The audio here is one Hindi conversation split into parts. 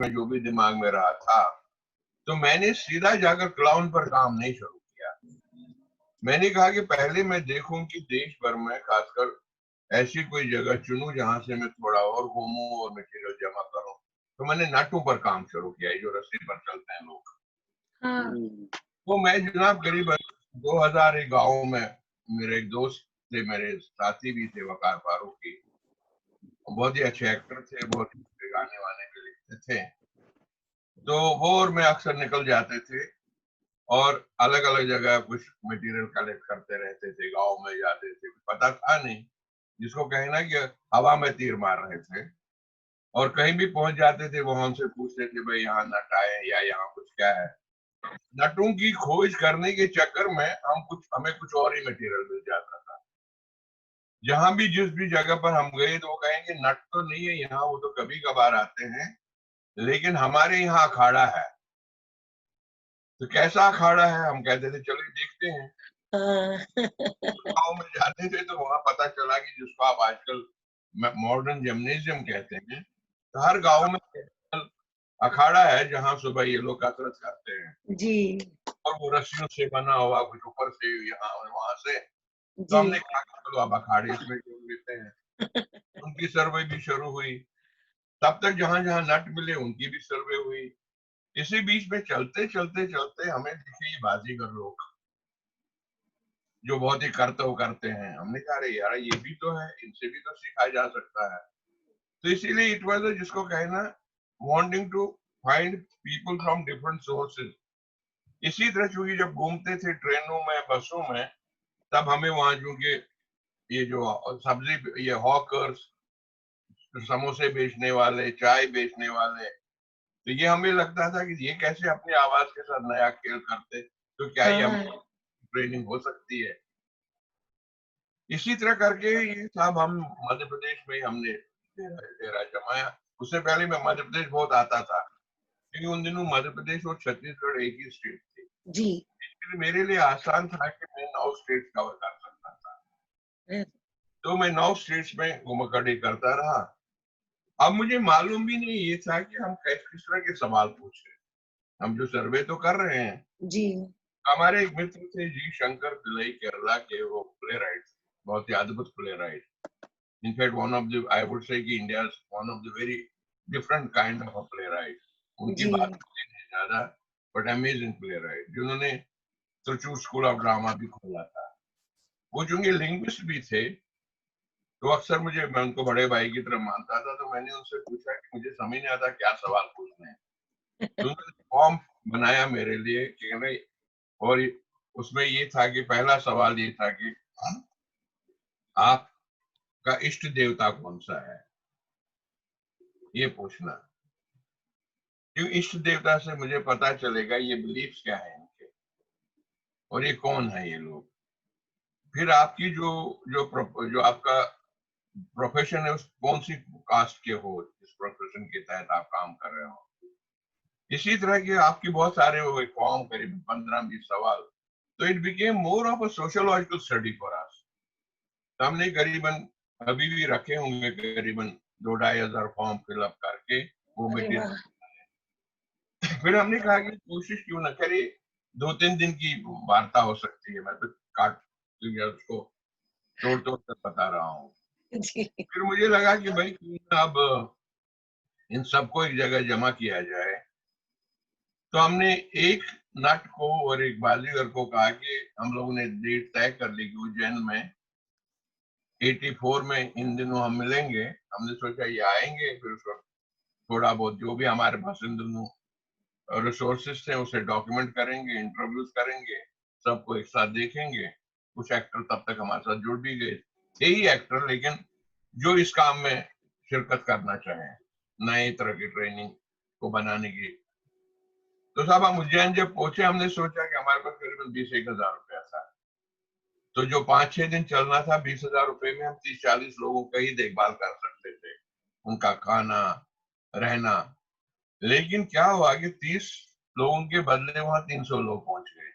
में जो भी दिमाग में रहा था, तो मैंने सीधा जाकर क्लाउन पर काम नहीं शुरू किया। मैंने कहा कि पहले मैं देखूं कि देश भर में खासकर ऐसी कोई जगह चुनूं जहां से मैं थोड़ा और घूमूं और मटेरियल जमा करूं। तो मैंने नटों पर काम शुरू किया, जो रस्सी पर चलते हैं लोग। हाँ। तो मैं जनाब करीब 2000 गाँव में मेरे एक दोस्त थे, मेरे साथी भी थे वकार फारूकी, बहुत ही अच्छे एक्टर थे, बहुत ही अच्छे गाने वाने भी लिखते थे। तो वो और मैं अक्सर निकल जाते थे और अलग अलग जगह कुछ मटेरियल कलेक्ट करते रहते थे, गांव में जाते थे, पता था नहीं, जिसको कहे ना कि हवा में तीर मार रहे थे। और कहीं भी पहुंच जाते थे, वहां से पूछते थे भाई यहाँ नट आए या यहाँ कुछ क्या है। नटों की खोज करने के चक्कर में हमें कुछ और ही मटेरियल मिल जाता था। जहां भी जिस भी जगह पर हम गए तो वो कहेंगे नट तो नहीं है यहाँ, वो तो कभी कभार आते हैं, लेकिन हमारे यहाँ अखाड़ा है। तो कैसा अखाड़ा है, हम कहते थे चलो देखते हैं। गाँव में जाते थे तो वहां पता चला कि जिसको आप आजकल मॉडर्न जिम्नेजियम कहते हैं, तो हर गांव में अखाड़ा है जहां सुबह ये लोग कसरत करते हैं। जी और वो रस्सियों से बना हुआ, कुछ ऊपर से यहाँ और वहां से। तो जी। हमने कहा कि चलो अब अखाड़े इसमें जोड़ लेते हैं। उनकी सर्वे भी शुरू हुई। तब तक जहां जहां नट मिले उनकी भी सर्वे हुई। इसी बीच में चलते चलते चलते हमें दिखे ये बाजीगर लोग, जो बहुत ही कर्तव्य करते हैं। हमने कहा अरे यार ये भी तो है, इनसे भी तो सीखा जा सकता है। तो इसीलिए इट वाज जिसको कहना wanting to find people from different sources. इसी तरह चूंकि जब घूमते थे ट्रेनों में, बसों में, तब हमें वहां चूंकि ये जो सब्जी, ये हॉकर्स, समोसे बेचने वाले, चाय बेचने वाले, तो ये हमें लगता था कि ये कैसे अपनी आवाज के साथ नया खेल करते, तो क्या ये हम हाँ ट्रेनिंग हो सकती है। इसी तरह करके ये सब हम मध्य प्रदेश में हमने डेरा जमाया। उससे पहले मैं मध्य प्रदेश बहुत आता था, क्योंकि उन दिनों मध्य प्रदेश और छत्तीसगढ़ एक ही स्टेट थी। जी। इसलिए मेरे लिए आसान था कि मैं 9 स्टेट कवर कर सकता था। तो मैं 9 स्टेट्स में घुमाकड़ी करता रहा। अब मुझे मालूम भी नहीं ये था कि हम किस तरह के सवाल पूछ रहे हैं। हम जो सर्वे तो कर रहे हैं। जी। हमारे एक मित्र थे जी शंकर पिल्लई, केरला के, वो प्ले राइट, बहुत ही अद्भुत play right. In fact one of the, I would say कि India one of the very different kind of a play right. उनकी जी। बात नहीं ज्यादा, बट अमेजिंग प्ले राइट, जिन्होंने त्रिचूर स्कूल ऑफ ड्रामा भी खोला था। वो चूंकि लिंग्विस्ट भी थे, तो अक्सर मैं उनको बड़े भाई की तरह मानता था। तो मैंने उनसे पूछा कि मुझे समझ नहीं आता क्या सवाल पूछने हैं। तो उन्होंने फॉर्म बनाया मेरे लिए कि भाई, और उसमें ये था कि पहला सवाल ये था कि आपका इष्ट देवता कौन सा है, ये पूछना। क्यों, इष्ट देवता से मुझे पता चलेगा ये बिलीफ्स क्या है इनके, और ये कौन है ये लोग। फिर आपकी जो जो आपका प्रोफेशन है, उस कौन सी कास्ट के हो, इस प्रोफेशन के तहत आप काम कर रहे हो। इसी तरह के आपकी बहुत सारे हो गए फॉर्म, करीब 15-20 सवाल। तो it became more of a sociological study for us. हमने करीबन, अभी भी रखे होंगे करीबन 2-2,500 फॉर्म फिलअप करके वो अरे मटेरियल। वाह। फिर हमने कहा कि कोशिश क्यों ना करें, 2-3 दिन की वार्ता हो सकती है, मैं तो काट उसको तोड़ तोड़ कर बता रहा हूँ। जी। फिर मुझे लगा कि भाई क्यों ना अब इन सबको एक जगह जमा किया जाए। तो हमने एक नट को और एक बाजीगर को कहा कि हम लोगों ने डेट तय कर ली कि उज्जैन में 84 में इन दिनों हम मिलेंगे। हमने सोचा ये आएंगे, फिर उसको थोड़ा बहुत जो भी हमारे पास इन दिनों रिसोर्सेस थे उसे डॉक्यूमेंट करेंगे, इंटरव्यूज करेंगे, सबको एक साथ देखेंगे। कुछ एक्टर तब तक हमारे साथ जुड़ भी गए थे ही एक्टर, लेकिन जो इस काम में शिरकत करना चाहें, नए तरह की ट्रेनिंग को बनाने की। तो साहब हम उज्जैन जब पहुंचे, हमने सोचा कि हमारे पास करीबन 20-1 हजार रुपया था। तो जो 5-6 दिन चलना था, 20,000 रुपए में हम 30-40 लोगों का ही देखभाल कर सकते थे, उनका खाना, रहना। लेकिन क्या हुआ कि 30 लोगों के बदले वहां 300 लोग पहुंच गए।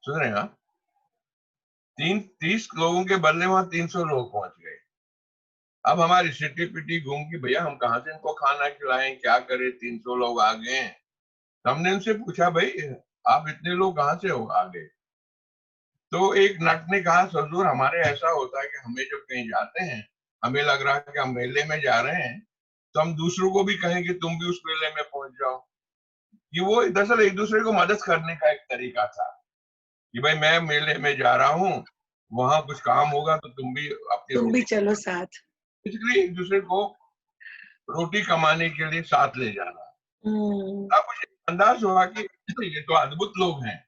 सुन रहे हैं आप? 30 लोगों के बदले वहां 300 लोग पहुंच गए। अब हमारी सिटी पिटी घूम की भैया हम कहाँ से इनको खाना खिलाएं, क्या करें, 300 लोग आ गए हैं। तो हमने उनसे पूछा भाई आप इतने लोग कहाँ से हो आ गए। तो एक नट ने कहा सजूर हमारे ऐसा होता है कि हमें जब कहीं जाते हैं, हमें लग रहा है कि हम मेले में जा रहे हैं, तो हम दूसरों को भी कहें कि तुम भी उस मेले में पहुंच जाओ। कि वो दरअसल एक दूसरे को मदद करने का एक तरीका था कि भाई मैं मेले में जा रहा हूँ, वहां कुछ काम होगा तो तुम भी अपनी तुम भी रोटी, चलो साथ। इसलिए एक दूसरे को रोटी कमाने के लिए साथ ले जाना। हम्म। अब मुझे अंदाज हुआ कि ये तो अद्भुत लोग हैं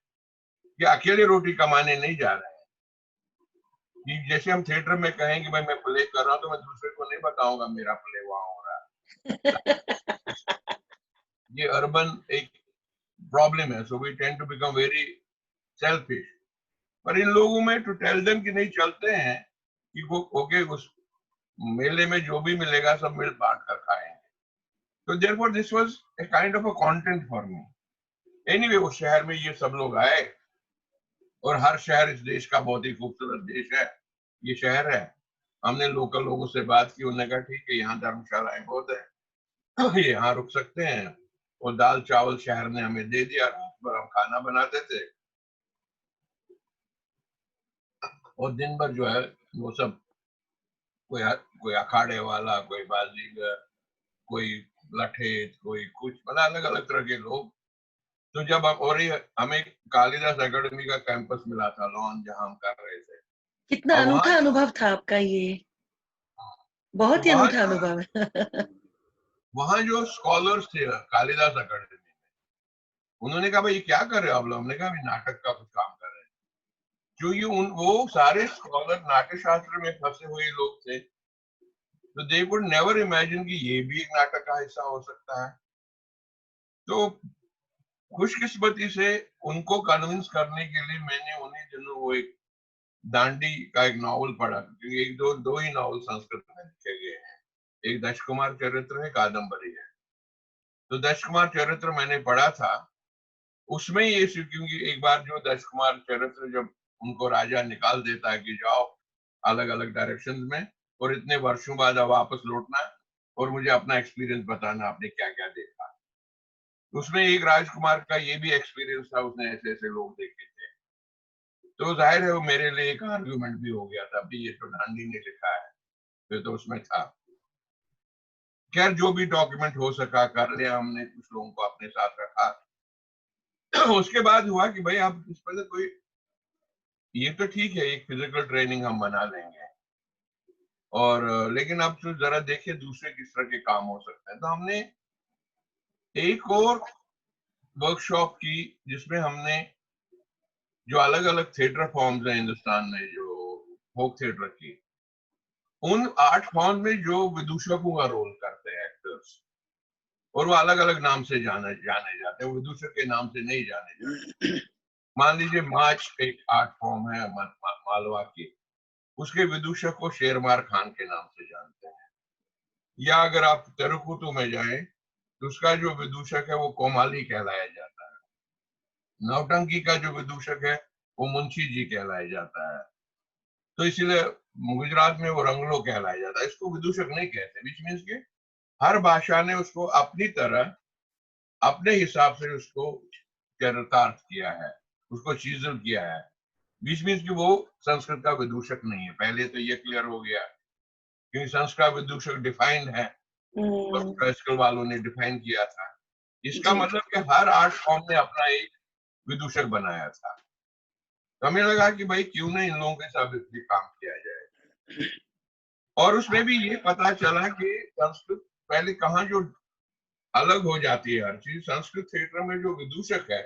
कि अकेले रोटी कमाने नहीं जा रहे हैं। कि जैसे हम थिएटर में कहें कि भाई मैं प्ले कर रहा हूँ तो मैं दूसरे को नहीं बताऊंगा मेरा प्ले वहां हो रहा है। ये अर्बन एक प्रॉब्लम है, so we tend to become very selfish. पर इन लोगों में टू टेल देम कि नहीं चलते हैं कि वो ओके उस मेले में जो भी मिलेगा सब मिल बांट कर खाएंगे। तो therefore this was a kind of a content for me. Anyway वो शहर में ये सब लोग आए, और हर शहर इस देश का बहुत ही खूबसूरत देश है, ये शहर है। हमने लोकल लोगों से बात की, उन्होंने कहा ठीक है यहाँ धर्मशालाएं बहुत है, ये यहाँ रुक सकते हैं। और दाल चावल शहर ने हमें दे दिया, रात भर हम खाना बनाते थे और दिन भर जो है वो सब कोई कोई अखाड़े वाला, कोई बाजीगर, कोई लठेत, कोई कुछ, मतलब अलग अलग तरह के लोग। तो जब हम, और ये हमें कालिदास एकेडमी का कैंपस मिला था लॉन जहां हम कर रहे थे। कितना और वहां अनूठा अनुभव था आपका ये, तो बहुत ही अनूठा अनुभव है। वहां जो स्कॉलर्स थे कालिदास एकेडमी में, उन्होंने कहा भाई ये क्या कर रहे हो आप लोग। हमने कहा अभी नाटक का कुछ काम कर रहे हैं। क्योंकि उन वो सारे स्कॉलर नाट्य शास्त्र में फंसे हुए लोग थे, तो दे वुड नेवर इमेजिन कि ये भी एक नाटक का हिस्सा हो सकता है। तो खुशकिस्मती से उनको कन्विंस करने के लिए मैंने उन्हीं दिनों वो एक दांडी का एक नॉवल पढ़ा, क्योंकि एक दो दो ही नॉवल संस्कृत में लिखे गए हैं, एक दश कुमार चरित्र है, कादम्बरी है। तो दश कुमार चरित्र मैंने पढ़ा था, उसमें ये क्योंकि एक बार जो दश कुमार चरित्र जब उनको राजा निकाल देता है कि जाओ अलग अलग डायरेक्शन में, और इतने वर्षों बाद अब वापस लौटना और मुझे अपना एक्सपीरियंस बताना आपने क्या क्या देखा। उसमें एक राजकुमार का ये भी एक्सपीरियंस था, उसने ऐसे ऐसे लोग देखे थे। तो जाहिर है वो मेरे लिए एक आर्ग्यूमेंट भी हो गया था, अभी ये तो डांडी ने लिखा है, ये तो उसमें था। खैर जो भी डॉक्यूमेंट हो सका कर लिया हमने, कुछ लोगों को अपने साथ रखा। उसके बाद हुआ कि भाई आप इस पर कोई, ये तो ठीक है एक फिजिकल ट्रेनिंग हम बना लेंगे, और लेकिन अब तो जरा देखिए दूसरे किस तरह के काम हो सकते हैं। तो हमने एक और वर्कशॉप की जिसमें हमने जो अलग अलग थिएटर फॉर्म्स हैं हिंदुस्तान में, जो फोक थिएटर की, उन 8 फॉर्म में जो विदूषकों का रोल करते हैं एक्टर्स, और वो अलग अलग नाम से जाने जाते हैं, वो विदूषक के नाम से नहीं जाने जाते। मान लीजिए मार्च एक 8 फॉर्म है मालवा की, उसके विदूषक को शेरमार खान के नाम से जानते हैं। या अगर आप तेरुकुतु में जाएं तो उसका जो विदूषक है वो कोमाली कहलाया जाता है। नौटंकी का जो विदूषक है वो मुंशी जी कहलाया जाता है। तो इसीलिए गुजरात में वो रंगलो कहलाया जाता है, इसको विदूषक नहीं कहते, विच मीन्स के हर भाषा ने उसको अपनी तरह अपने हिसाब से उसको चरितार्थ किया है, उसको चीजल किया है। विच मीन्स कि वो संस्कृत का विदूषक नहीं है। पहले तो ये क्लियर हो गया, क्योंकि संस्कृत का विदूषक डिफाइंड है, क्लासिकल वालों ने डिफाइन किया था। इसका जी। मतलब कि हर आर्ट फॉर्म ने अपना एक विदूषक बनाया था। तो हमें लगा कि भाई क्यों ना इन लोगों के साथ भी काम किया जाए। और उसमें भी ये पता चला कि संस्कृत पहले कहाँ जो अलग हो जाती है हर चीज, संस्कृत थिएटर में जो विदूषक है,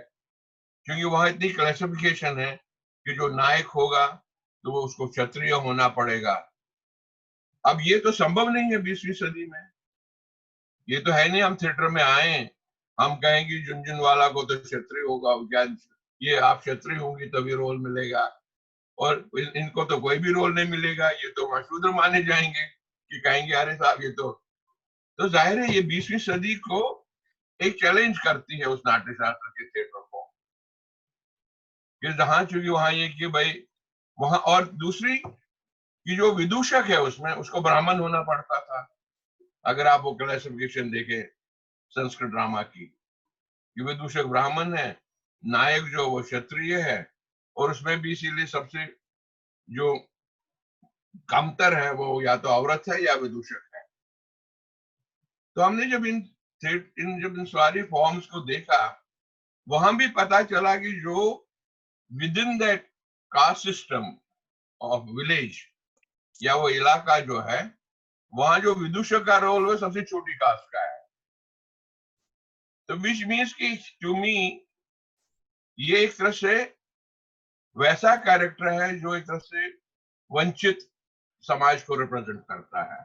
क्योंकि वहां इतनी क्लासिफिकेशन है कि जो नायक होगा तो वो उसको क्षत्रिय होना पड़ेगा। अब ये तो संभव नहीं है 20वीं सदी में। ये तो है नहीं हम थिएटर में आए, हम कहेंगे झुनझुनवाला को तो क्षत्रिय होगा क्या, ये आप क्षत्रिय होंगी तभी रोल मिलेगा, और इनको तो कोई भी रोल नहीं मिलेगा, ये तो मशूद्र माने जाएंगे, कि कहेंगे अरे साहब ये तो जाहिर है ये 20वीं सदी को एक चैलेंज करती है उस नाट्य शास्त्र के थिएटर को, कि जहां चूंकि वहां ये कि भाई वहां, और दूसरी कि जो विदूषक है उसमें उसको ब्राह्मण होना पड़ता था। अगर आप वो क्लासिफिकेशन देखें संस्कृत ड्रामा की, कि विदूषक ब्राह्मण है, नायक जो वो क्षत्रिय है, और उसमें भी इसीलिए सबसे जो कमतर है वो या तो औरत है या विदूषक है। तो हमने जब इन सारी फॉर्म्स को देखा, वहां भी पता चला कि जो with in that caste system of village या वो इलाका जो है, वहां जो विदूषक का रोल वो सबसे छोटी कास्ट का है। तो विच मीन्स की टू मी ये एक तरह से वैसा कैरेक्टर है जो एक तरह से वंचित समाज को रिप्रेजेंट करता है।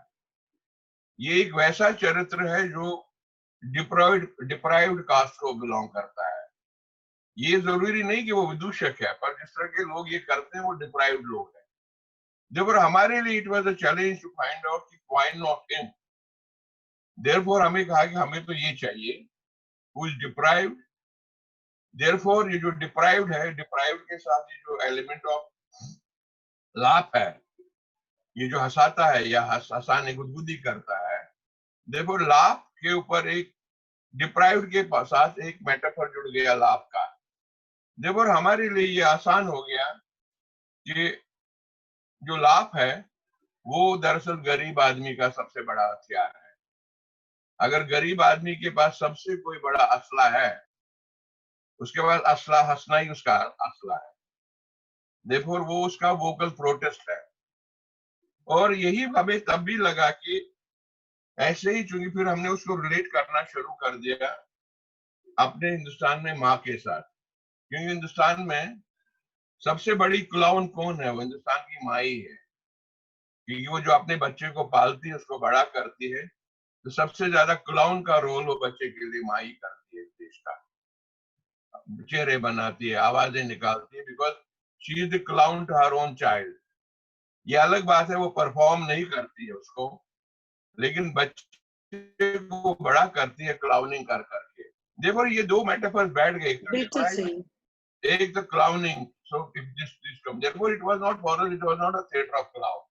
ये एक वैसा चरित्र है जो डिप्राइव्ड कास्ट को बिलोंग करता है। ये जरूरी नहीं कि वो विदूषक है, पर जिस तरह के लोग ये करते हैं वो डिप्राइव्ड लोग हैं। जब हमारे लिए it was a challenge to find out कि व्हाई नॉट हिम। देयरफॉर हमें कहा कि हमें तो ये चाहिए हु इज डिप्राइव्ड। देयरफॉर ये जो डिप्राइव्ड है, डिप्राइव्ड के साथ ये जो एलिमेंट ऑफ लाभ है, ये जो हंसाता है या हंसाने गुदगुदी करता है, देखो लाभ के ऊपर एक डिप्राइव्ड के साथ एक मेटाफर जुड़ गया लाभ का। देखो हमारे लिए ये आसान हो गया कि जो लाभ है वो दरअसल गरीब आदमी का सबसे बड़ा हथियार है। अगर गरीब आदमी के पास सबसे कोई बड़ा असला है, उसके बाद असला हंसना ही उसका असला है। देखो वो उसका वोकल प्रोटेस्ट है। और यही हमें तब भी लगा कि ऐसे ही, चूंकि फिर हमने उसको रिलेट करना शुरू कर दिया अपने हिंदुस्तान में माँ के साथ, क्योंकि हिंदुस्तान में सबसे बड़ी क्लाउन कौन है? वो हिंदुस्तान की माँ ही है, क्योंकि वो जो अपने बच्चे को पालती है, उसको बड़ा करती है। तो सबसे ज्यादा क्लाउन का रोल वो बच्चे के लिए माँ ही करती है, देश का चेहरे बनाती है, आवाजें निकालती है, because she is the clown to her own child. ये अलग बात है वो परफॉर्म नहीं करती है उसको, लेकिन बच्चे को बड़ा करती है क्लाउनिंग कर करके। देखो ये दो मेटाफर्स बैठ गए, एक तो बिल्कुल डिप्राइव, सही। एक तो clowning. So if this come, therefore it was not for us, it was not a theater of clown।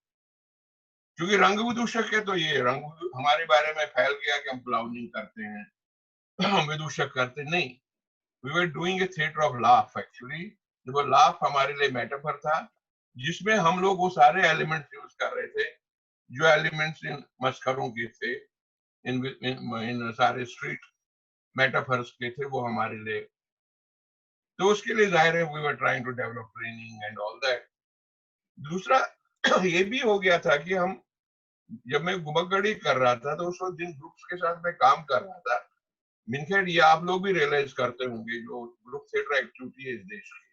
क्योंकि रंग विदूषक है तो ये रंग हमारे बारे में फैल गया कि हम क्लाउनिंग करते हैं, हम विदूषक करते नहीं। We were doing a theatre of laugh actually. वो लाफ हमारे लिए मेटाफर था, जिसमें हम लोग वो सारे एलिमेंट्स यूज कर रहे थे जो एलिमेंट्स इन मस्करों के थे, इन सारे स्ट्रीट मेटाफर्स के थे, वो हमारे लिए। तो उसके लिए जाहिर है we were trying to develop training and all that. दूसरा ये भी हो गया था कि हम, जब मैं गुमकगढ़ी कर रहा था तो उस वक्त जिन ग्रुप्स के साथ मैं काम कर रहा था, मिनखेड ये आप लोग भी रियलाइज करते होंगे, जो ग्रुप थिएटर एक्टिविटी है इस देश की,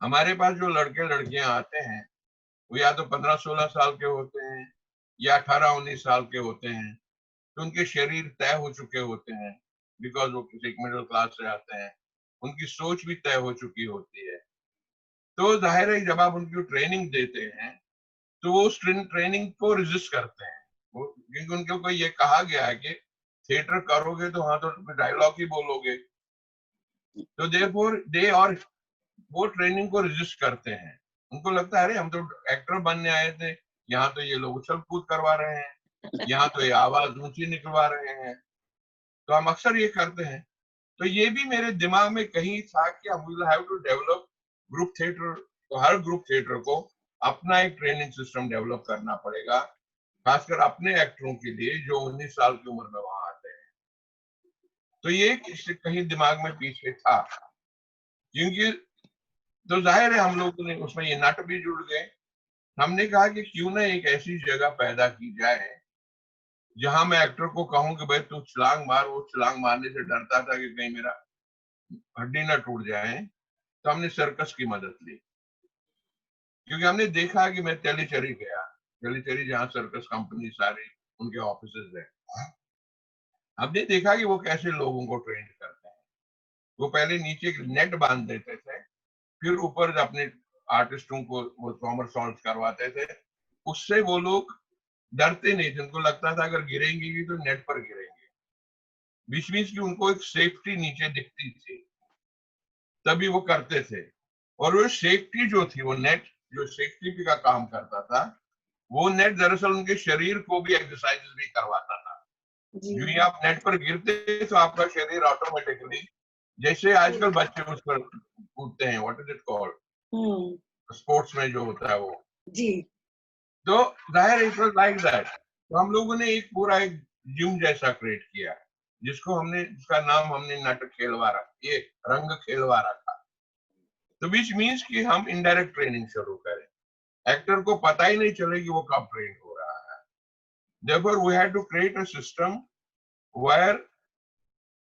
हमारे पास जो लड़के लड़कियां आते हैं वो या तो 15-16 साल के होते हैं या 18-19 साल के होते हैं। तो उनके शरीर तय हो चुके होते हैं, बिकॉज वो किसी मिडिल क्लास से आते हैं, उनकी सोच भी तय हो चुकी होती है। तो जाहिर है जब आप उनकी ट्रेनिंग देते हैं तो वो उस ट्रेनिंग को रेजिस्ट करते हैं, क्योंकि उनके ऊपर ये कहा गया है कि थिएटर करोगे तो हाँ तो डायलॉग ही बोलोगे। तो देयरफॉर दे और वो ट्रेनिंग को रेजिस्ट करते हैं। उनको लगता है अरे हम तो एक्टर बनने आए थे, यहाँ तो ये लोग उछल कूद करवा रहे हैं, यहाँ तो ये आवाज ऊंची निकलवा रहे हैं। तो हम अक्सर ये करते हैं। तो ये भी मेरे दिमाग में कहीं था कि हम will have to develop group theatre. तो हर ग्रुप थिएटर को अपना एक ट्रेनिंग सिस्टम डेवलप करना पड़ेगा, खासकर अपने एक्टरों के लिए जो 19 साल की उम्र में वहां आते हैं। तो ये कहीं दिमाग में पीछे था, क्योंकि तो जाहिर है हम लोगों ने उसमें ये नट भी जुड़ गए। हमने कहा कि क्यों ना एक ऐसी जगह पैदा की जाए जहां मैं एक्टर को कहूं कि भाई तू छलांग मार। वो छलांग मारने से डरता था कि कहीं मेरा हड्डी ना टूट जाए। तो हमने सर्कस की मदद ली, क्योंकि हमने देखा कि मैं तेलीचेरी गया, तेलीचेरी जहाँ सर्कस कंपनी सारी उनके ऑफिस है। हमने देखा कि वो कैसे लोगों को ट्रेन करते हैं। वो पहले नीचे नेट बांध देते थे, फिर ऊपर अपने आर्टिस्टों को वो सॉमरसॉल्ट करवाते थे। उससे वो लोग डरते नहीं थे, उनको लगता था अगर गिरेंगे भी तो नेट पर गिरेंगे। बीच बीच की उनको एक सेफ्टी नीचे दिखती थी, तभी वो करते थे। और वो सेफ्टी जो थी वो नेट जो सेफ्टी का काम करता था, वो नेट दरअसल उनके शरीर को भी एक्सरसाइज भी करवाता था। जो ही आप नेट पर गिरते तो आपका शरीर ऑटोमेटिकली, जैसे आजकल बच्चे उस पर कूदते हैं, what is it called, sports में जो होता है वो, जी, तो जाहिर इट वाज लाइक दैट। तो हम लोगों ने एक पूरा एक जिम जैसा क्रिएट किया, जिसका नाम हमने नाटक खेलवा रखा, ये रंग खेलवा रखा। तो विच मीन्स कि हम इनडायरेक्ट ट्रेनिंग शुरू करें, एक्टर को पता ही नहीं चले कि वो कब ट्रेन हो रहा है। Therefore, we had to create a system where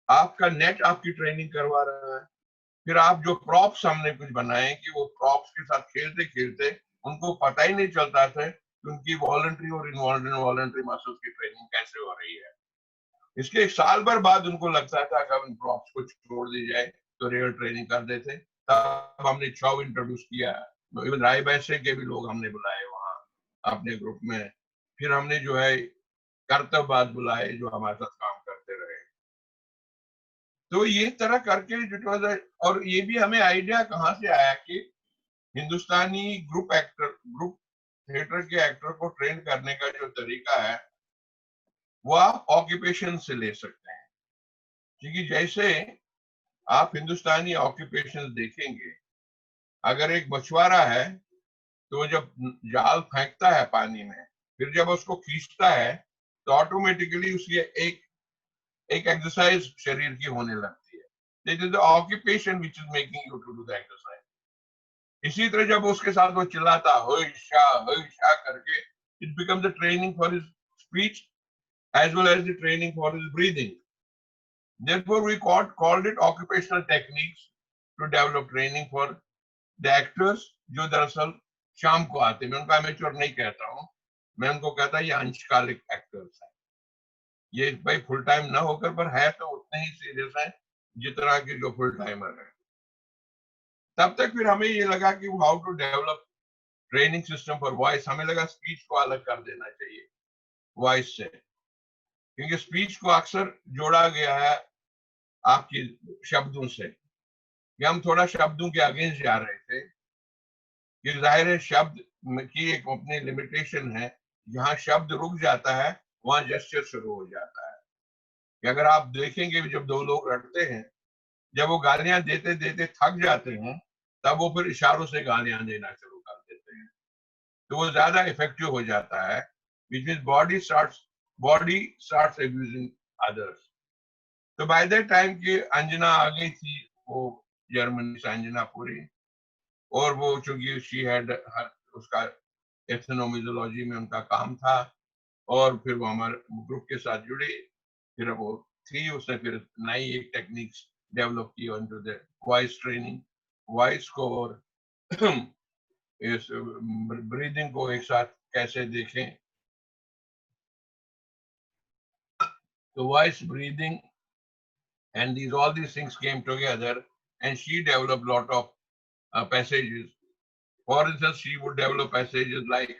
आपका नेट आपकी ट्रेनिंग करवा रहा है। फिर आप जो प्रॉप्स हमने कुछ बनाए कि वो प्रॉप्स के साथ खेलते खेलते उनको पता ही नहीं चलता था कि उनकी वॉलंटरी और इनवॉलंटरी मसल्स की ट्रेनिंग कैसे हो रही है। इसके एक साल भर बाद उनको लगता था कि हम प्रॉप्स को छोड़ दी जाए तो रियल ट्रेनिंग कर देते। तब हमने छव इंट्रोड्यूस किया, इवन राय बैसे के भी लोग हमने बुलाए वहां अपने ग्रुप में। फिर हमने जो है कर्तव्यवाद बुलाए जो हमारे साथ काम करते रहे। तो ये तरह करके जो, और ये भी हमें आइडिया कहाँ से आया कि हिंदुस्तानी ग्रुप थिएटर के एक्टर को ट्रेन करने का जो तरीका है वो आप ऑक्यूपेशन से ले सकते हैं। क्योंकि जैसे आप हिंदुस्तानी ऑक्यूपेशन देखेंगे, अगर एक मछुआरा है तो वो जब जाल फेंकता है पानी में, फिर जब उसको खींचता है तो ऑटोमेटिकली उसकी एक एक्सरसाइज शरीर की होने लगती है। This is the occupation which is making you to do the exercise. इसी तरह जब उसके साथ वो चिल्लाता होय शा करके, it becomes the training for his speech as well as the training for his breathing. Therefore, we called it occupational techniques to develop training for the actors जो दरअसल शाम को आते हैं। मैं उनका अमेच्योर नहीं कहता हूँ, मैं उनको कहता ये अंशकालिक एक्टर्स हैं। ये भाई फुल टाइम ना होकर पर है तो उतने ही सीरियस है जितना कि जो फुल टाइमर है। तब तक फिर हमें ये लगा कि how to develop training system for voice. हमें लगा स्पीच को अलग कर देना चाहिए वॉइस से, क्योंकि स्पीच को अक्सर जोड़ा गया है आपकी शब्दों से, कि हम थोड़ा शब्दों के अगेंस्ट जा रहे थे। कि जाहिर है शब्द की एक अपनी लिमिटेशन है, जहां शब्द रुक जाता है वहां जेस्चर शुरू हो जाता है। कि अगर आप देखेंगे जब दो लोग लड़ते हैं, जब वो गालियां देते देते थक जाते हैं, तब वो फिर इशारों से गालियां देना शुरू कर देते हैं, तो वो ज्यादा इफेक्टिव हो जाता है। Which means body starts abusing others. तो बाय दैट टाइम की अंजना आ गई थी, वो जर्मनी से अंजना पूरी, और वो चूंकि शी हैड उसका एथनोमिजोलॉजी में उनका काम था, और फिर वो हमारे ग्रुप के साथ जुड़ी। फिर वो थी, उसने फिर नई एक टेक्निक्स डेवलप की into the voice training, voice को और इस ब्रीदिंग को एक साथ कैसे देखें। तो voice, breathing and all these things came together, and she developed lot of passages. For instance, she would develop passages like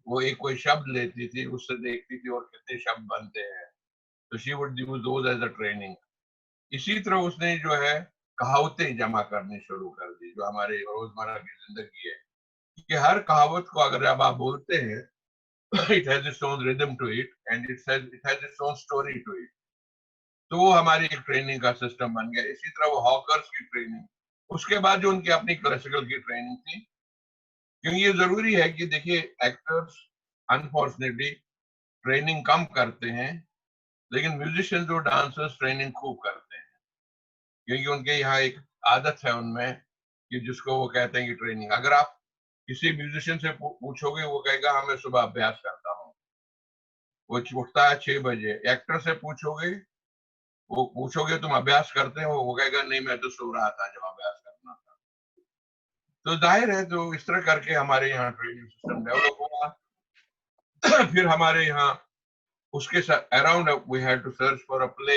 वो एक कोई शब्द लेती थी, उससे देखती थी और कितने शब्द बनते हैं, तो she would use those as a training. इसी तरह उसने जो है कहावतें जमा करनी शुरू कर दी जो हमारे रोजमर्रा की जिंदगी है, कि हर कहावत को अगर अब आप बोलते हैं it has its own rhythm to it and it has its own story to it. तो वो हमारी एक ट्रेनिंग का सिस्टम बन गया। इसी तरह वो हॉकर्स की ट्रेनिंग, उसके बाद जो उनकी अपनी क्लासिकल की ट्रेनिंग थी। क्योंकि ये जरूरी है कि देखिए एक्टर्स अनफॉर्चुनेटली ट्रेनिंग कम करते हैं, लेकिन म्यूजिशियंस और डांसर्स ट्रेनिंग खूब करते हैं, क्योंकि उनके यहाँ एक आदत है उनमें कि जिसको वो कहते हैं कि ट्रेनिंग। अगर आप किसी म्यूजिशियन से पूछोगे, वो कहेगा हाँ मैं सुबह अभ्यास करता हूँ, वो उठता है 6 बजे। एक्टर से वो पूछोगे तुम अभ्यास करते हो, वो कहेगा नहीं मैं तो सो रहा था जब अभ्यास करना था। तो जाहिर है, तो इस तरह करके हमारे यहाँ ट्रेनिंग सिस्टम डेवलप हुआ। फिर हमारे यहाँ उसके साथ around we had to search for a play.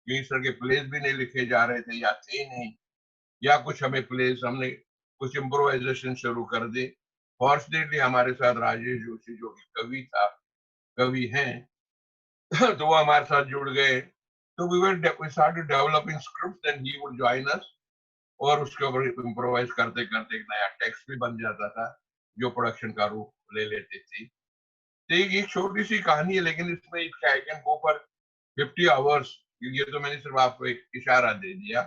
इस तरह के प्लेस भी नहीं लिखे जा रहे थे या थे नहीं, या कुछ हमें प्लेस, हमने कुछ इम्प्रोवाइजेशन शुरू कर दी। फॉर्चुनेटली हमारे साथ राजेश जोशी जो कि कवि हैं तो वो हमारे साथ जुड़ गए। तो we started developing scripts and he would join us, और उसके ऊपर इम्प्रोवाइज करते करते एक नया टेक्स्ट भी बन जाता था। जो प्रोडक्शन का रूप ले लेती थी। तो एक छोटी सी कहानी है, लेकिन इसमें I can go for 50 hours, ये तो मैंने सिर्फ आपको एक इशारा दे दिया।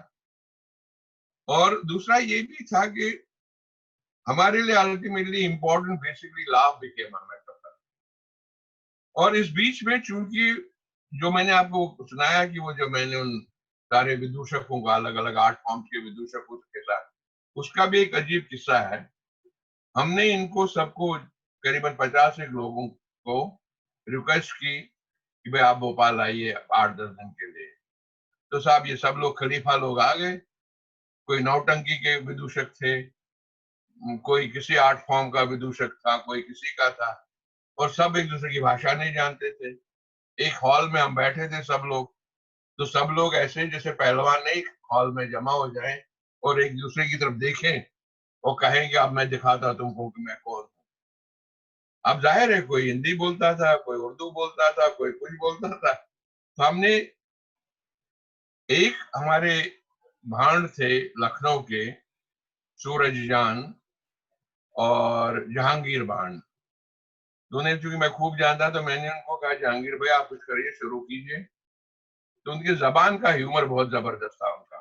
और दूसरा ये भी था कि हमारे लिए अल्टीमेटली इंपॉर्टेंट बेसिकली लाभ बिकेम अ मेटाफर। और इस बीच में चूंकि जो मैंने आपको सुनाया कि वो जो मैंने उन सारे विदूषकों का अलग अलग आर्ट फॉर्म्स के विदूषकों के साथ, उसका भी एक अजीब किस्सा है। हमने इनको सबको करीबन 50 एक लोगों को रिक्वेस्ट की कि भाई आप भोपाल आइए 8-10 दिन के लिए। तो साहब ये सब लोग खलीफा लोग आ गए, कोई नौटंकी के विदूषक थे, कोई किसी आर्ट फॉर्म का विदूषक था, कोई किसी का था, और सब एक दूसरे की भाषा नहीं जानते थे। एक हॉल में हम बैठे थे सब लोग, तो सब लोग ऐसे जैसे पहलवान एक हॉल में जमा हो जाएं और एक दूसरे की तरफ देखें और कहें कि अब मैं दिखाता तुमको कि मैं कौन हूं। अब जाहिर है कोई हिंदी बोलता था, कोई उर्दू बोलता था, कोई कुछ बोलता था। तो हमने एक हमारे भांड थे लखनऊ के, सूरज जान और जहांगीर भांड, दोनों चूंकि मैं खूब जानता, तो मैंने उनको कहा जहांगीर भाई आप कुछ करिए, शुरू कीजिए। तो उनकी जबान का ह्यूमर बहुत जबरदस्त था उनका।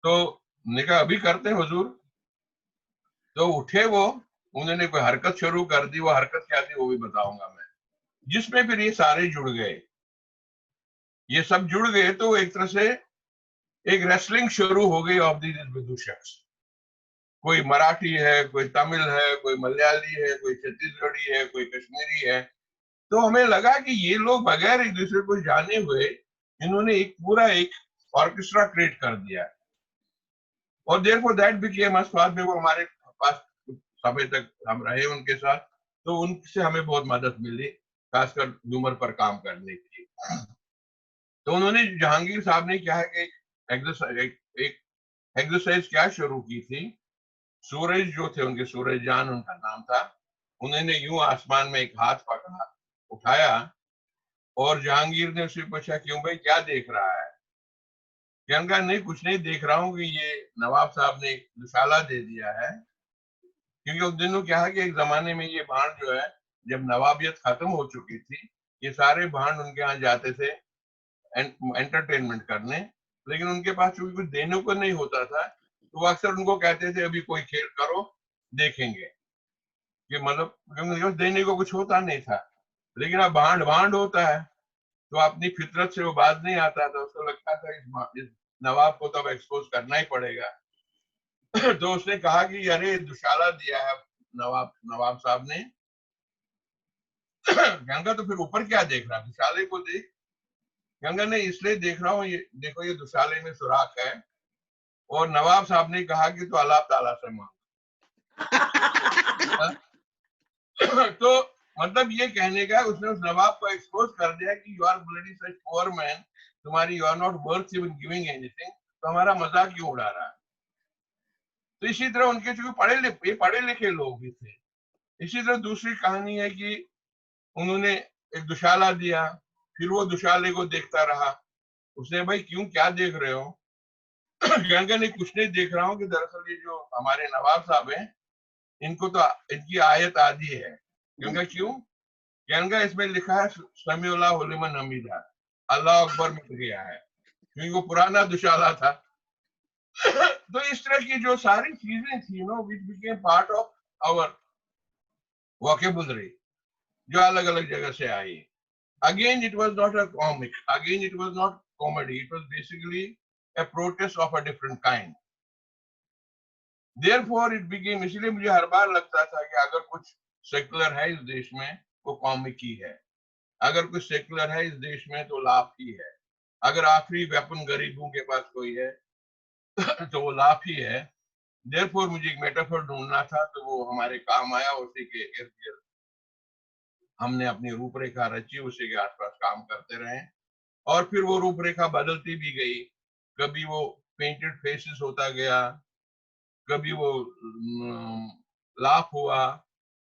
तो मैंने कहा अभी करते हैं हुजूर। तो उठे वो, उन्होंने कोई हरकत शुरू कर दी, वो हरकत क्या थी वो भी बताऊंगा मैं, जिसमें फिर ये सारे जुड़ गए। ये सब जुड़ गए तो एक तरह से एक रेसलिंग शुरू हो गई ऑफ दीज विदूषक्स। कोई मराठी है, कोई तमिल है, कोई मलयाली है, कोई छत्तीसगढ़ी है, कोई कश्मीरी है। तो हमें लगा कि ये लोग बगैर एक दूसरे को जाने हुए इन्होंने एक पूरा एक ऑर्केस्ट्रा क्रिएट कर दिया। और देयरफॉर दैट बिकेम अस, बाद में वो हमारे पास कुछ समय तक हम रहे उनके साथ, तो उनसे हमें बहुत मदद मिली, खासकर ह्यूमर पर काम करने की। तो उन्होंने, जहांगीर साहब ने क्या है कि एक एक्सरसाइज क्या शुरू की थी। सूरज जो थे उनके, सूरज जान उनका नाम था, उन्होंने यूं आसमान में एक हाथ पकड़ा, उठाया, और जहांगीर ने उससे पूछा क्यों भाई क्या देख रहा है। कहने नहीं कुछ नहीं देख रहा हूँ कि ये नवाब साहब ने एक दुशाला दे दिया है। क्योंकि उस दिनों क्या है कि एक जमाने में ये भांड जो है, जब नवाबियत खत्म हो चुकी थी, ये सारे भांड उनके यहाँ जाते थे एंटरटेनमेंट करने, लेकिन उनके पास चूंकि कुछ देने को नहीं होता था, तो वो अक्सर उनको कहते थे अभी कोई खेल करो देखेंगे, कि मतलब क्योंकि देने को कुछ होता नहीं था। लेकिन अब भांड भांड होता है, तो अपनी फितरत से वो बात नहीं आता था, उसको लगता था इस नवाब को तो अब एक्सपोज करना ही पड़ेगा। तो उसने कहा कि अरे दुशाला दिया है नवाब साहब ने। गंगा तो फिर ऊपर क्या देख रहा है, दुशाले को देख। गंगा ने इसलिए देख रहा हूँ, ये देखो ये दुशाले में सुराख है, और नवाब साहब ने कहा कि तो अल्लाह ताला से मांग। तो मतलब ये कहने का उसने उस नवाब को एक्सपोज कर दिया कि you are bloody such poor man, तुम्हारी you are not worth even giving anything, तो हमारा मजाक क्यों उड़ा रहा है। तो इसी तरह उनके चूंकि पढ़े लिखे लोग भी थे। इसी तरह दूसरी कहानी है कि उन्होंने एक दुशाला दिया, फिर वो दुशाले को देखता रहा। उसने भाई क्यों क्या देख रहे हो। गंगा ने कुछ नहीं देख रहा हूँ कि दरअसल ये जो हमारे नवाब साहब हैं, इनको तो इनकी आयत आदि है। गंगा क्यों, गंगा इसमें लिखा है समीउल्लाह हुलिमन हमीदा, अल्लाह अकबर मिट गया है, क्योंकि वो पुराना दुशाला था। तो इस तरह की जो सारी चीजें थी no, which became part of our vocabulary, जो अलग अलग जगह से आई। Again, it was not a comic. Again, it was not comedy. It was basically a protest of a different kind. Therefore, it became, इसलिए मुझे हर बार लगता था कि अगर कुछ सेकुलर है इस देश में, वो कॉमिक ही है। अगर कुछ सेकुलर है इस देश में, तो लाफ ही है। अगर आखिरी वेपन गरीबों के पास कोई है तो वो लाफ ही है। Therefore, मुझे एक मेटाफर ढूंढना था, तो वो हमारे काम आया। उसी के इर्द गिर्द हमने अपनी रूपरेखा रची, उसी के आसपास काम करते रहे, और फिर वो रूपरेखा बदलती भी गई। कभी वो पेंटेड फेसेस होता गया, कभी वो लाफ हुआ,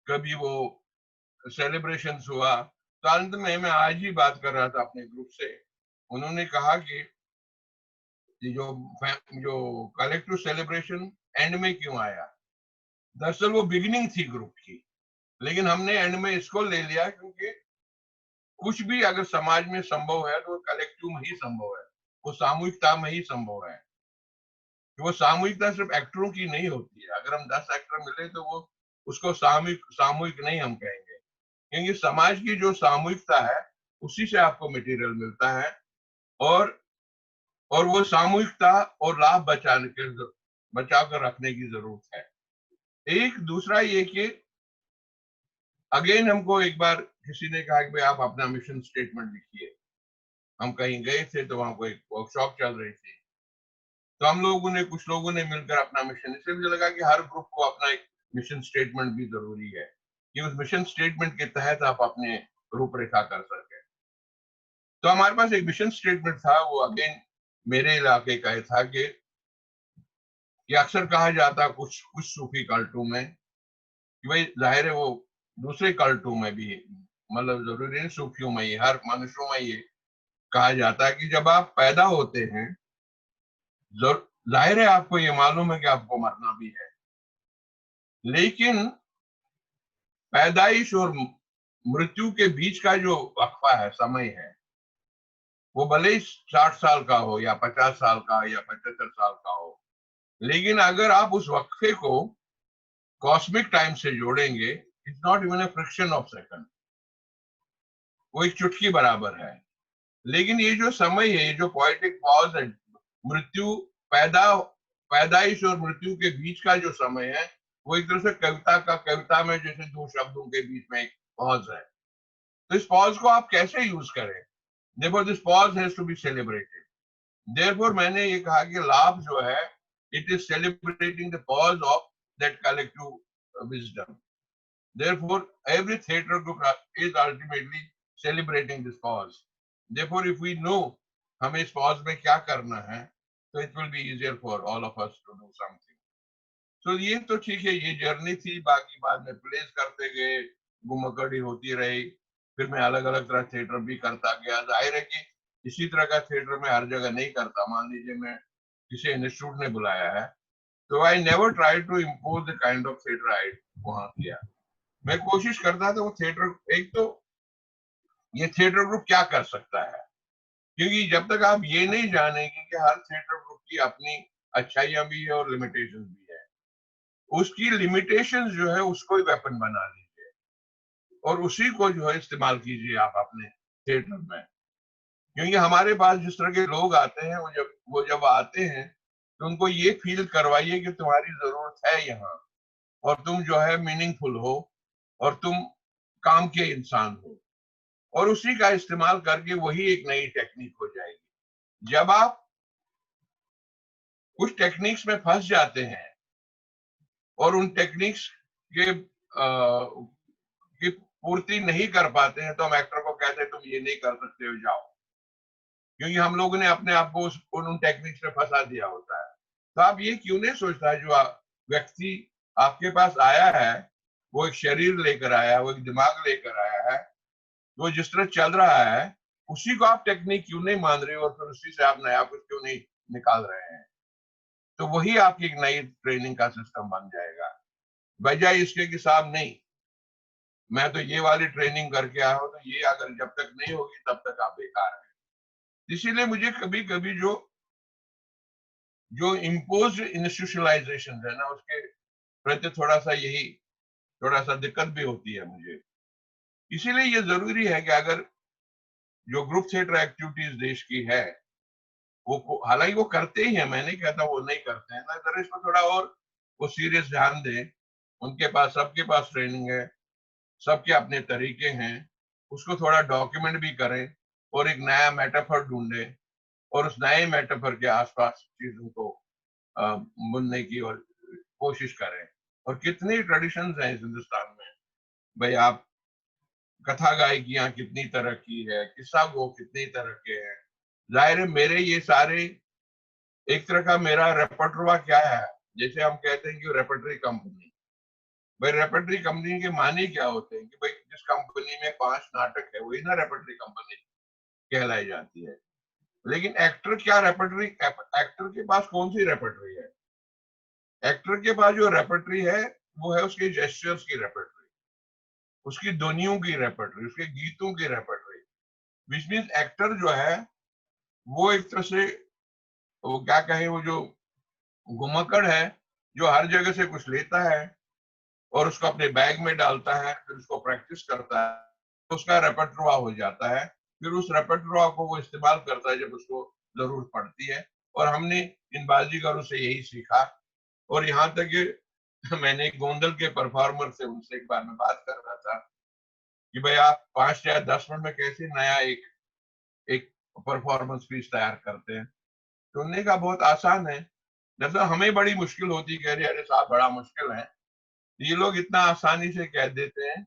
कभी वो सेलिब्रेशंस हुआ। तो अंत में मैं आज ही बात कर रहा था अपने ग्रुप से, उन्होंने कहा कि जो जो कलेक्टिव सेलिब्रेशन एंड में क्यों आया। दरअसल वो बिगिनिंग थी ग्रुप की, लेकिन हमने एंड में इसको ले लिया क्योंकि कुछ भी अगर समाज में संभव है तो वो कलेक्टिव में ही संभव है, वो सामूहिकता में ही संभव है। वो सामूहिकता सिर्फ एक्टरों की नहीं होती है। अगर हम 10 एक्टर मिले तो वो उसको सामूहिक सामूहिक नहीं हम कहेंगे, क्योंकि समाज की जो सामूहिकता है उसी से आपको मटेरियल मिलता है। और और वो सामूहिकता और लाभ बचा कर रखने की जरूरत है। एक दूसरा ये कि अगेन हमको एक बार किसी ने कहा कि भाई आप अपना मिशन स्टेटमेंट लिखिए। हम कहीं गए थे तो वहां कोई वर्कशॉप चल रही थी, तो हम लोगों ने कुछ लोगों ने मिलकर अपना मिशन, इसलिए मुझे लगा कि हर ग्रुप को अपना एक मिशन स्टेटमेंट भी जरूरी है कि उस मिशन स्टेटमेंट के तहत आप अपने रूपरेखा कर सके। तो हमारे पास एक मिशन स्टेटमेंट था, वो अगेन मेरे इलाके का था कि अक्सर कहा जाता कुछ कुछ सूफी कल्टों में कि भाई जाहिर है वो दूसरे कल्टों में भी, मतलब जरूरी नहीं सूफियों में ही, हर मनुष्यों में ये कहा जाता है कि जब आप पैदा होते हैं, जाहिर है आपको ये मालूम है कि आपको मरना भी है, लेकिन पैदाइश और मृत्यु के बीच का जो वक्फा है, समय है, वो भले ही 60 साल का हो या 50 साल का या 75 साल का हो, लेकिन अगर आप उस वक्फे को कॉस्मिक टाइम से जोड़ेंगे, it's not even a fraction of second, वो एक चुटकी बराबर है। लेकिन ये जो समय है, ये जो पोएटिक पॉज है, मृत्यु पैदा पैदाइश और मृत्यु के बीच का जो समय है, वो एक तरह से कविता में जैसे दो शब्दों के बीच में एक पॉज है। तो इस पॉज को आप कैसे यूज करें? Therefore, this pause has to be celebrated. Therefore, मैंने ये कहा कि लाभ जो है, it is celebrating the pause of that collective wisdom. Therefore, every theatre group is ultimately celebrating this pause. Therefore, if we know हमें इस pause में क्या करना है, तो it will be easier for all of us to do something. तो ये तो ठीक है, ये जर्नी थी। बाकी बाद में प्लेस करते गए, घुमकड़ी होती रही, फिर मैं अलग अलग तरह थिएटर भी करता गया। जाहिर है कि इसी तरह का थिएटर मैं हर जगह नहीं करता। मान लीजिए मैं किसी इंस्टीट्यूट ने बुलाया है, तो I never try to impose the kind of theatre I वहां किया। मैं कोशिश करता था वो थिएटर, एक तो ये थिएटर ग्रुप क्या कर सकता है, क्योंकि जब तक आप ये नहीं जानेंगे कि हर थिएटर ग्रुप की अपनी अच्छाइयां भी है और लिमिटेशन भी है, उसकी लिमिटेशंस जो है उसको ही वेपन बना लीजिए और उसी को जो है इस्तेमाल कीजिए आप अपने थिएटर में। क्योंकि हमारे पास जिस तरह के लोग आते हैं, वो जब आते हैं तो उनको ये फील करवाइए कि तुम्हारी जरूरत है यहाँ, और तुम जो है मीनिंगफुल हो, और तुम काम के इंसान हो, और उसी का इस्तेमाल करके वही एक नई टेक्निक हो जाएगी। जब आप कुछ टेक्निक्स में फंस जाते हैं और उन टेक्निक्स के की पूर्ति नहीं कर पाते हैं, तो हम एक्टर को कहते हैं तुम ये नहीं कर सकते हो, जाओ। क्योंकि हम लोगों ने अपने आप को उन टेक्निक्स में फंसा दिया होता है। तो आप ये क्यों नहीं सोचता है, जो व्यक्ति आपके पास आया है, वो एक शरीर लेकर आया है, वो एक दिमाग लेकर आया है, वो जिस तरह चल रहा है उसी को आप टेक्निक क्यों नहीं मान रहे हो, और फिर उसी से आप नया कुछ क्यों नहीं निकाल रहे हैं? तो वही आपकी एक नई ट्रेनिंग का सिस्टम बन जाएगा, बजाय इसके कि साहब नहीं, मैं तो ये वाली ट्रेनिंग करके आया हूं, तो ये अगर जब तक नहीं होगी तब तक आप बेकार है। इसीलिए मुझे कभी कभी जो जो इम्पोज इंस्टीट्यूशनलाइजेशन है ना, उसके प्रति थोड़ा सा दिक्कत भी होती है मुझे। इसीलिए ये जरूरी है कि अगर जो ग्रुप थिएटर एक्टिविटीज देश की है, वो हालांकि वो करते ही है, मैं नहीं कहता वो नहीं करते हैं ना, अगर इसमें थोड़ा और वो सीरियस ध्यान दें। उनके पास, सबके पास ट्रेनिंग है, सबके अपने तरीके हैं, उसको थोड़ा डॉक्यूमेंट भी करें और एक नया मेटाफर ढूंढे और उस नए मेटाफर के आसपास चीजों को बुनने की और कोशिश करें। और कितनी ट्रेडिशंस हैं इस हिंदुस्तान में, भाई आप कथा गायकियां कितनी तरह की है, किस्सा गो कितनी तरह के हैं। जाहिर है मेरे ये सारे एक तरह का मेरा रेपर्टरी क्या है, जैसे हम कहते हैं कि रेपर्टरी कंपनी। भाई रेपर्टरी कंपनी के माने क्या होते हैं कि भाई जिस कंपनी में 5 नाटक है वही ना रेपर्टरी कंपनी कहलाई जाती है। लेकिन एक्टर क्या रेपर्टरी, एक्टर के पास कौन सी रेपर्टरी है? एक्टर के पास जो रेपर्टरी है वो है उसके जेस्चर्स की रेपर्टरी, उसकी ध्वनियों की रेपर्टरी, उसके गीतों की रेपर्टरी। विच मीन्स एक्टर जो है वो एक तरह से, वो क्या कहें, वो जो घुमक्कड़ है जो हर जगह से कुछ लेता है और उसको अपने बैग में डालता है, फिर उसको प्रैक्टिस करता है, तो उसका रेपर्टोरा हो जाता है। फिर उस रेपर्टोरा को वो इस्तेमाल करता है जब उसको जरूरत पड़ती है। और हमने इन बाजीगरों से यही सीखा। और यहाँ तक कि मैंने एक गोंदल के परफॉर्मर से, उनसे एक बार मैं बात कर रहा था कि भाई आप 5 या 10 मिनट में कैसे नया एक एक परफॉर्मेंस पीस तैयार करते हैं। तो उन्होंने कहा बहुत आसान है। जैसा हमें बड़ी मुश्किल होती, कह रही अरे साहब बड़ा मुश्किल है, ये लोग इतना आसानी से कह देते हैं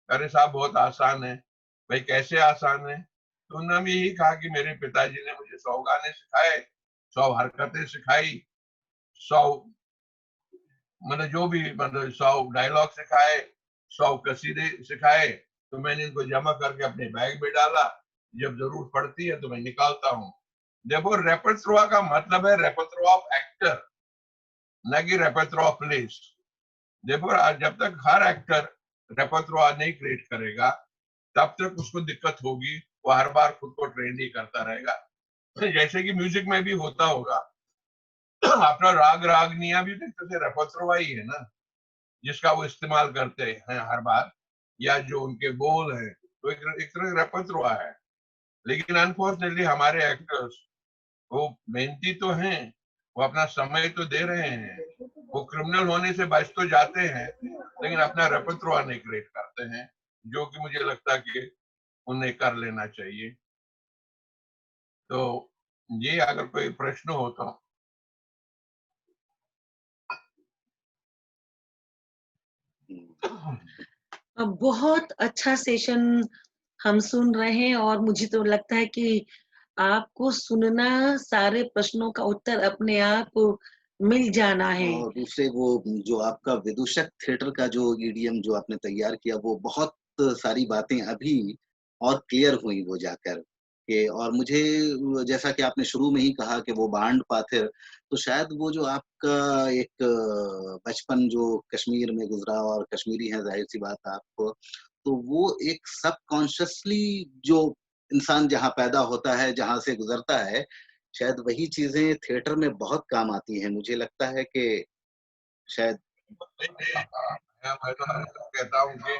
अरे साहब बहुत आसान है। भाई कैसे आसान है? तो उन्होंने यही कहा कि मेरे पिताजी ने मुझे 100 गाने सिखाए, 100 हरकतें सिखाई, 100 मतलब जो भी, मतलब 100 डायलॉग सिखाए, 100 कसीदे सिखाए। तो मैंने इनको जमा करके अपने बैग में डाला, जब जरूरत पड़ती है तो मैं निकालता हूँ। देखो रेpertoire का मतलब है रेpertoire ऑफ एक्टर, न कि रेpertoire ऑफ प्लेस। देखो जब तक हर एक्टर रेpertoire नहीं क्रिएट करेगा तब तक उसको दिक्कत होगी, वो हर बार खुद को ट्रेन नहीं करता रहेगा। जैसे कि म्यूजिक में भी होता होगा, अपना राग रागनिया भी तो एक तरह से रेpertoire ही है ना, जिसका वो इस्तेमाल करते हैं हर बार, या जो उनके बोल हैं, तो एक तरह से रेpertoire है। लेकिन अनफॉर्चुनेटली हमारे एक्टर्स वो मेहनती तो हैं, वो अपना समय तो दे रहे हैं, वो क्रिमिनल होने से बच तो जाते हैं, लेकिन अपना रेpertoire नहीं क्रिएट करते हैं, जो कि मुझे लगता है कि उन्हें कर लेना चाहिए। तो ये अगर कोई प्रश्न हो तो। बहुत अच्छा सेशन हम सुन रहे हैं और मुझे तो लगता है कि आपको सुनना, सारे प्रश्नों का उत्तर अपने आप मिल जाना है। और दूसरे वो जो आपका विदूषक थिएटर का जो ईडीएम जो आपने तैयार किया, वो बहुत सारी बातें अभी और क्लियर हुई वो जाकर के। और मुझे जैसा कि आपने शुरू में ही कहा कि वो बांड पाथिर, तो शायद वो जो आपका एक बचपन जो कश्मीर में गुजरा, और कश्मीरी हैं ज़ाहिर-सी बात आपको, तो वो एक सबकॉन्शियसली जो इंसान जहाँ पैदा होता है, जहाँ से गुज़रता है, शायद वही चीज़ें थिएटर में बहुत काम आती हैं। मुझे लगता है कि शायद मैं तो हमेशा कहता हूँ कि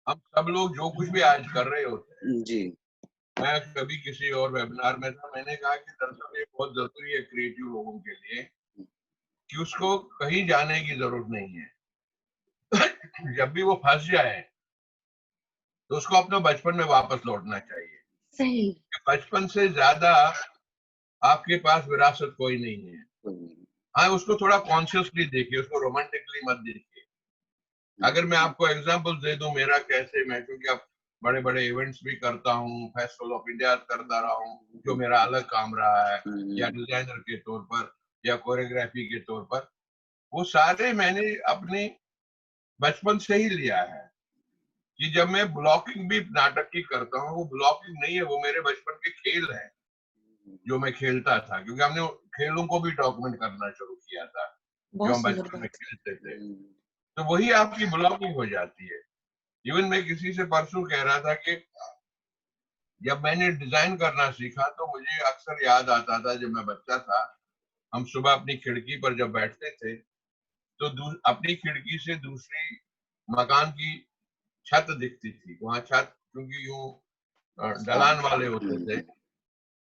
हम सब लोग जो कुछ भी आज कर रहे होते हैं, जी। मैं कभी किसी और वेबिनार में था, मैंने कहा कि दरअसल ये बहुत जरूरी है क्रिएटिव लोगों के लिए कि उसको कहीं जाने की जरूरत नहीं है। जब भी वो फंस जाए तो उसको अपने बचपन में वापस लौटना चाहिए। सही। बचपन से ज्यादा आपके पास विरासत कोई नहीं है। हाँ, उसको थोड़ा कॉन्शियसली देखिए, उसको रोमांटिकली मत देखिए। अगर मैं आपको एग्जांपल दे दूं मेरा कैसे, मैं क्योंकि अब बड़े बड़े इवेंट्स भी करता हूँ, फेस्टिवल ऑफ इंडिया करता रहा हूँ, जो मेरा अलग काम रहा है, या डिजाइनर के तौर पर या कोरियोग्राफी के तौर पर, वो सारे मैंने अपने बचपन से ही लिया है। कि जब मैं ब्लॉकिंग भी नाटक की करता हूँ, वो ब्लॉकिंग नहीं है, वो मेरे बचपन के खेल है जो मैं खेलता था, क्योंकि हमने खेलों को भी डॉक्यूमेंट करना शुरू किया था जो बहुत हम सुंदर बचपन में बात। खेलते थे। तो वही आपकी ब्लॉकिंग हो जाती है। इवन मैं किसी से परसों कह रहा था कि जब मैंने डिजाइन करना सीखा तो मुझे अक्सर याद आता था, जब मैं बच्चा था, हम सुबह अपनी खिड़की पर जब बैठते थे तो अपनी खिड़की से दूसरी मकान की छत दिखती थी। वहां छत क्योंकि यूं ढलान वाले होते थे,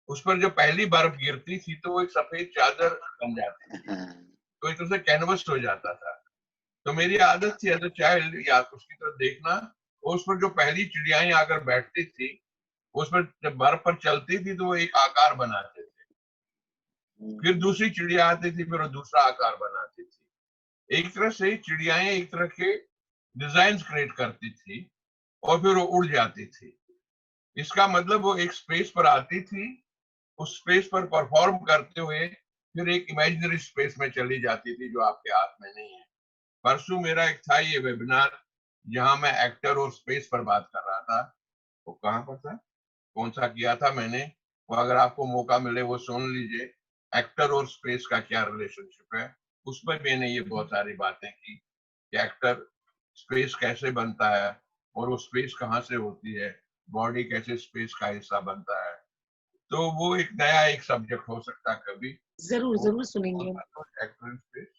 उस पर जब पहली बर्फ गिरती थी तो वो एक सफेद चादर बन जाती थी, तो एक तरह से कैनवस हो जाता था। तो मेरी आदत थी एज अ चाइल्ड या उसकी तरफ देखना, और उस पर जो पहली चिड़ियाएं आकर बैठती थी, उस पर जब बर्फ पर चलती थी तो वो एक आकार बनाते थे। फिर दूसरी चिड़िया आती थी, फिर वो दूसरा आकार बनाती थी। एक तरह से चिड़ियाएं एक तरह के डिजाइन क्रिएट करती थी और फिर वो उड़ जाती थी। इसका मतलब वो एक स्पेस पर आती थी, उस स्पेस पर परफॉर्म करते हुए फिर एक इमेजिनरी स्पेस में चली जाती थी जो आपके हाथ में नहीं है। परसों मेरा एक था ये वेबिनार जहां मैं एक्टर और स्पेस पर बात कर रहा था। वो कहाँ पर था, कौन सा किया था मैंने, वो अगर आपको मौका मिले वो सुन लीजिए, एक्टर और स्पेस का क्या रिलेशनशिप है। उस पर मैंने ये बहुत सारी बातें की। कि एक्टर स्पेस कैसे बनता है और वो स्पेस कहाँ से होती है, बॉडी कैसे स्पेस का हिस्सा बनता है। तो वो एक नया एक सब्जेक्ट हो सकता है कभी। जरूर वो जरूर सुनेंगे हम। Actor in space.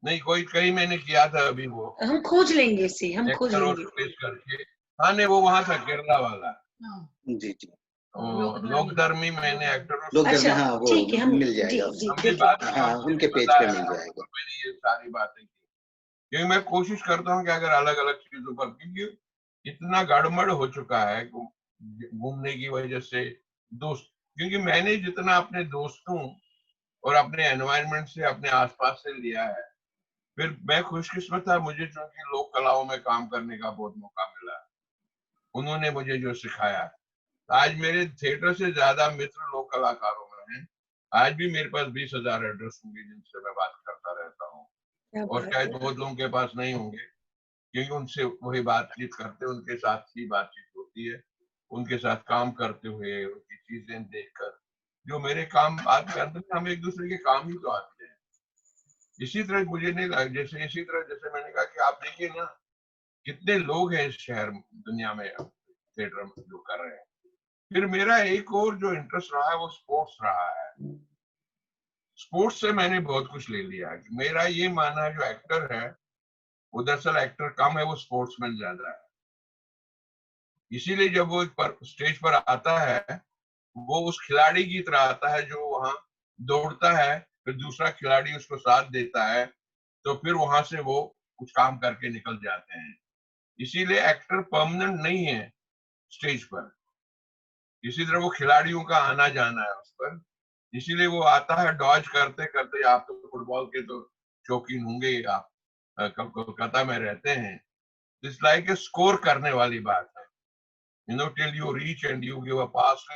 नहीं, कोई कहीं मैंने किया था अभी वो हम खोज लेंगे इसे, हम खोज एक्टर और लेंगे। स्पेस करके। हाँ नहीं, वो वहां था केरला वाला। जी जी, लोकधर्मी मैंने एक्टर और लोग अच्छा, हाँ वो ठीक है, हम मिल जी जाएगा। जी हमने देखें। बाद में हाँ मुझे उनके पेज पे बताया मिल था, जाएगा। और मैंने ये सारी बातें की क्योंकि मैं कोशिश करता हूँ कि अगर अलग अलग चीजों पर, क्योंकि इतना गड़बड़ हो चुका है घूमने की वजह से दोस्त, क्योंकि मैंने जितना अपने दोस्तों और अपने एनवायरनमेंट से अपने आसपास से लिया है, फिर मैं खुशकिस्मत था, मुझे चूंकि लोक कलाओं में काम करने का बहुत मौका मिला, उन्होंने मुझे जो सिखाया। आज मेरे थिएटर से ज्यादा मित्र लोक कलाकारों में हैं। आज भी मेरे पास 20,000 एड्रेस होंगे जिनसे मैं बात करता रहता हूँ, क्या और बात शायद है। बहुत लोगों के पास नहीं होंगे, क्योंकि उनसे वही बातचीत करते, उनके साथ ही बातचीत होती है, उनके साथ काम करते हुए, उनकी चीजें देखकर जो मेरे काम बात करते हैं, हम एक दूसरे के काम ही तो आते हैं। इसी तरह मुझे नहीं लगा, जैसे इसी तरह जैसे मैंने कहा कि आप देखिए ना, कितने लोग हैं इस शहर दुनिया में थिएटर में जो कर रहे हैं। फिर मेरा एक और जो इंटरेस्ट रहा है वो स्पोर्ट्स रहा है। स्पोर्ट्स से मैंने बहुत कुछ ले लिया है। मेरा ये मानना है जो एक्टर है वो दरअसल एक्टर कम है, वो स्पोर्ट्समैन ज्यादा है। इसीलिए जब वो स्टेज पर आता है, वो उस खिलाड़ी की तरह आता है जो वहां दौड़ता है, फिर दूसरा खिलाड़ी उसको साथ देता है, तो फिर वहां से वो कुछ काम करके निकल जाते हैं। इसीलिए एक्टर परमानेंट नहीं है स्टेज पर। इसी तरह वो खिलाड़ियों का आना जाना है उस पर। इसीलिए वो आता है डॉज करते करते। आप तो फुटबॉल के तो शौकीन होंगे ही, आप कोलकाता में रहते हैं। इट्स लाइक ए स्कोर करने वाली बात है, till you reach and you give a pass to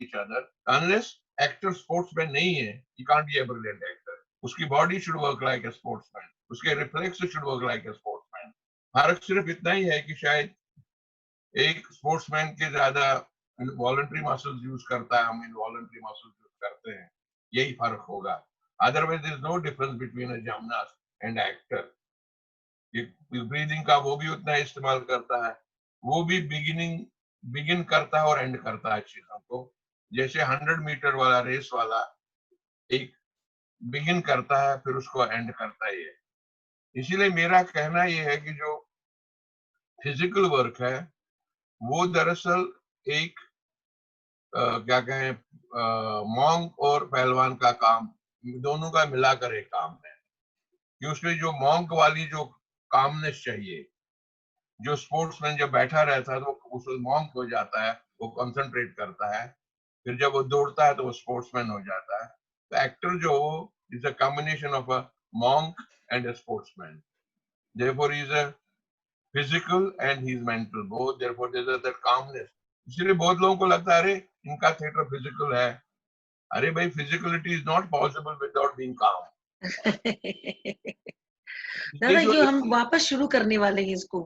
each other. Unless actor sportsman नहीं है, he can't be a brilliant actor. उसकी body should work like a sportsman, उसके reflexes should work like a sportsman. फर्क सिर्फ इतना ही है कि शायद एक स्पोर्ट्समैन के ज्यादा वॉलंटरी मसल्स यूज करता है, हम इनवॉलंटरी मसल्स यूज करते हैं, यही फर्क होगा। Otherwise there is no difference between a gymnast and actor. Breathing का वो भी उतना इस्तेमाल करता है, वो भी बिगिन करता है और एंड करता है चीजों को। जैसे 100 मीटर वाला रेस वाला एक बिगिन करता है, फिर उसको एंड करता है। इसीलिए मेरा कहना ये है कि जो फिजिकल वर्क है वो दरअसल एक क्या कहें, मॉन्क और पहलवान का काम, दोनों का मिलाकर एक काम है। कि उसमें जो मॉन्क वाली जो कामनेस चाहिए, जो स्पोर्ट्समैन जब बैठा रहता है तो उस मॉन्क हो जाता है, वो कंसंट्रेट करता है, फिर जब वो दौड़ता है तो वो स्पोर्ट्समैन हो जाता है। तो एक्टर जो is a combination of a monk and a sportsman, therefore he is a physical and he is mental both, therefore there is that commonness. इसलिए बहुत लोगों को लगता है अरे इनका थिएटर फिजिकल है। अरे भाई, physicality is not possible without being काम। दादा ये जो ये हम वापस शुरू करने वाले हैं इसको।